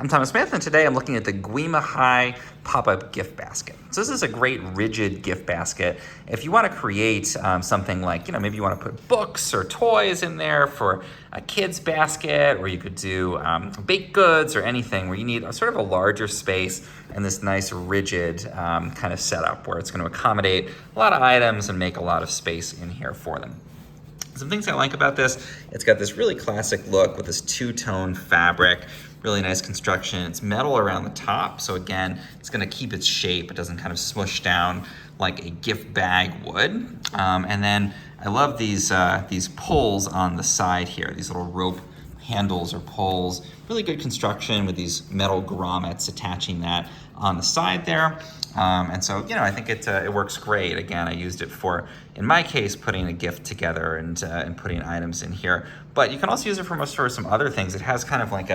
I'm Thomas Smith, and today I'm looking at the GUIMIYHY pop-up gift basket. So this is a great rigid gift basket. If you want to create something like, maybe you want to put books or toys in there for a kid's basket, or you could do baked goods or anything where you need a sort of a larger space and this nice rigid kind of setup where it's going to accommodate a lot of items and make a lot of space in here for them. Some things I like about this, it's got this really classic look with this two-tone fabric, really nice construction. It's metal around the top, so again, it's gonna keep its shape. It doesn't kind of smush down like a gift bag would. And then I love these pulls on the side here, these little rope handles or pulls. Really good construction with these metal grommets attaching that on the side there. And so, I think it works great. Again, I used it for, in my case, putting a gift together and putting items in here. But you can also use it for some other things. It has kind of like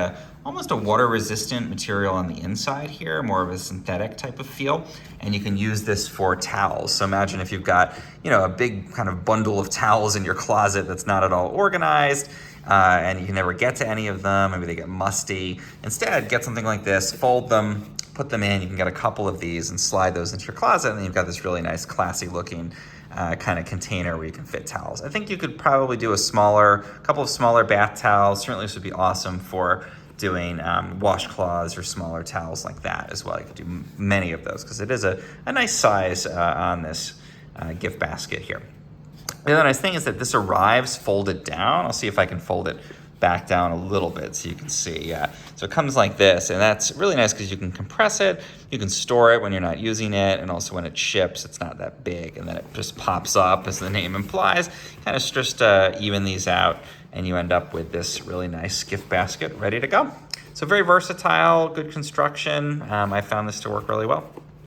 almost a water-resistant material on the inside here, more of a synthetic type of feel. And you can use this for towels. So imagine if you've got, a big kind of bundle of towels in your closet that's not at all organized, and you can never get to any of them. Maybe they get musty. Instead, get something like this, fold them, put them in. You can get a couple of these and slide those into your closet, and then you've got this really nice, classy looking kind of container where you can fit towels. I think you could probably do a couple of smaller bath towels. Certainly this would be awesome for doing washcloths or smaller towels like that as well. You could do many of those because it is a nice size on this gift basket here. The other nice thing is that this arrives folded down. I'll see if I can fold it back down a little bit so you can see. So it comes like this, and that's really nice because you can compress it, you can store it when you're not using it, and also when it ships, it's not that big, and then it just pops up, as the name implies. Kind of just even these out, and you end up with this really nice gift basket ready to go. So very versatile, good construction. I found this to work really well.